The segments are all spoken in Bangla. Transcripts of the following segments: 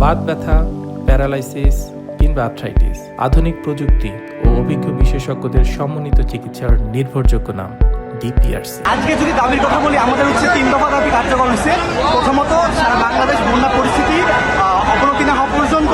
বাত ব্যথা, প্যারালাইসিস কিংবা আর্থ্রাইটিস, আধুনিক প্রযুক্তি ও অভিজ্ঞ বিশেষজ্ঞদের সমন্বিত চিকিৎসার নির্ভরযোগ্য নাম ডিপিআরসি। আজকে যদি দাবির কথা বলি, আমাদের হচ্ছে 3 দফা দাবি কার্যকর হয়েছে। প্রথমত, সারা বাংলাদেশ বন্যা পরিস্থিতি অবনতি না হওয়া পর্যন্ত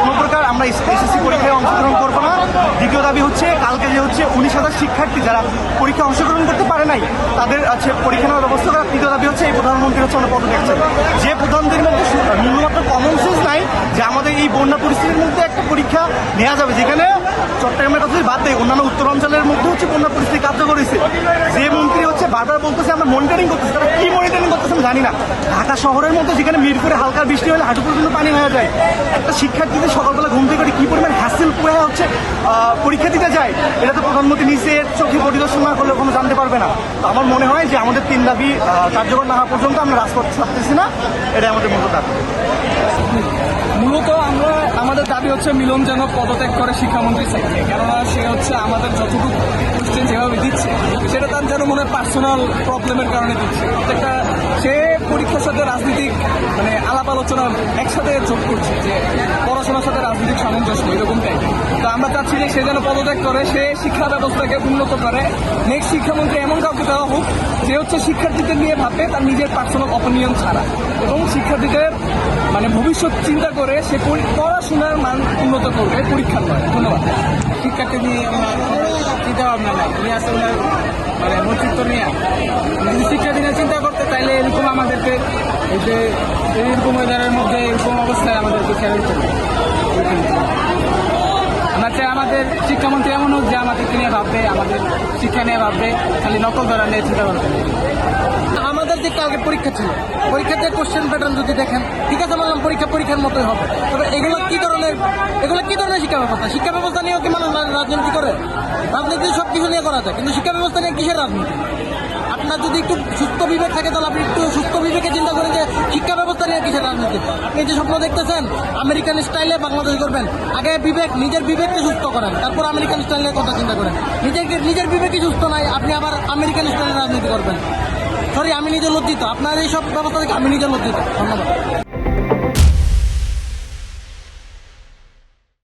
কোনো প্রকার আমরা এসএসসি পরীক্ষায় অংশগ্রহণ করবো না। দ্বিতীয় দাবি হচ্ছে, কালকে যে হচ্ছে 19,000 শিক্ষার্থী যারা পরীক্ষা অংশগ্রহণ করতে পারে নাই, তাদের পরীক্ষা নেওয়ার ব্যবস্থা করা। তৃতীয় দাবি হচ্ছে, এই প্রধানমন্ত্রী হচ্ছে আমরা পদত্যাগ চাই। যে প্রধানমন্ত্রীর মধ্যে ন্যূনমাত্র কমন সেন্স নাই যে আমাদের এই বন্যা পরিস্থিতির মধ্যে একটা পরীক্ষা নেওয়া যাবে, যেখানে চট্টগ্রামের কথা বাদ দেয় অন্যান্য উত্তরাঞ্চলের মধ্যে হচ্ছে বন্যা পরিস্থিতি কার্যকর হয়েছে। যে মন্ত্রী হচ্ছে বারবার বলতেছে আমরা মনিটরিং করতেছি, তারা কি মনিটরিং করতেছে আমি জানি না। ঢাকা শহরের মধ্যে যেখানে মিরপুরে হালকা বৃষ্টি হলে হাঁটু পর্যন্ত পানি হয়ে যায়, একটা শিক্ষার্থীদের সকালবেলা ঘুম থেকে কি পরিমাণ হ্যাসেল করে হচ্ছে পরীক্ষা দিতে যায়, এটা তো প্রধানমন্ত্রী নিজের চোখে পরিদর্শন না করলে কোনো জানতে পারবে না। তো আমার মনে হয় যে আমাদের 3 দাবি কার্যকর না হওয়া পর্যন্ত আমরা রাজপথ ছাড়তেছি না, এটা আমাদের মূল দাবি। মূলত আমাদের দাবি হচ্ছে মিলন যেন পদত্যাগ করে শিক্ষামন্ত্রী থেকে, কেননা সে হচ্ছে আমাদের যতটুকু কোশ্চেন যেভাবে দিচ্ছে সেটা তার যেন মনে পার্সোনাল প্রবলেমের কারণে দিচ্ছে। প্রত্যেকটা সে পরীক্ষার সাথে রাজনীতিক আলাপ আলোচনা একসাথে যোগ করছে, যে পড়াশোনার সাথে রাজনৈতিক সামঞ্জস্য এরকমটাই। তো আমরা চাচ্ছি যে সে যেন পদত্যাগ করে, সে শিক্ষা ব্যবস্থাকে উন্নত করে। নেক্সট শিক্ষামন্ত্রী এমন কাউকে দেওয়া হোক যে হচ্ছে শিক্ষার্থীদের নিয়ে ভাববে, তার নিজের পার্সোনাল অপিনিয়ন ছাড়া, এবং শিক্ষার্থীদের ভবিষ্যৎ চিন্তা করে সে পড়াশোনার মান উন্নত করবে, পরীক্ষা নয়। ধন্যবাদ। শিক্ষার্থী নিয়ে চিন্তা ভাবনা নাই, উনি আসলে নেতৃত্ব নিয়ে যদি শিক্ষার্থী নিয়ে চিন্তা করতে, তাইলে এরকম আমাদেরকে এই যে এরকম ওয়েদারের মধ্যে এরকম অবস্থায় আমাদেরকে খেয়াল করবে। আমরা চাই আমাদের শিক্ষামন্ত্রী এমন হোক যে আমাদেরকে নিয়ে ভাববে, আমাদের শিক্ষা নিয়ে ভাববে, খালি নকল ধরা নিয়ে চিন্তা করবে। আমাদের যে কালকে পরীক্ষা ছিল, পরীক্ষাতে কোশ্চেন প্যাটার্ন যদি দেখেন, ঠিক আছে বললাম পরীক্ষার মতোই হবে, তবে এগুলো কি ধরনের শিক্ষা ব্যবস্থা নিয়েও কি মানুষ রাজনীতি করে? রাজনীতি সব কিছু নিয়ে করা যায়, কিন্তু শিক্ষা ব্যবস্থা নিয়ে কিসের রাজনীতি? আপনার যদি একটু সুস্থ বিবেক থাকে, তাহলে আপনি একটু সুস্থ বিবেকে চিন্তা করেন যে শিক্ষা ব্যবস্থা নিয়ে কিসের রাজনীতি। আপনি যে স্বপ্ন দেখতেছেন আমেরিকান স্টাইলে বাংলাদেশ করবেন, আগে নিজের বিবেককে সুস্থ করেন, তারপর আমেরিকান স্টাইলের কথা চিন্তা করেন। নিজের বিবেকই সুস্থ নাই, আপনি আবার আমেরিকান স্টাইলে রাজনীতি করবেন। সরি, আমি নিজে লজ্জিত, আপনার এই সব ব্যবস্থা থেকে আমি নিজে লজ্জিত। ধন্যবাদ।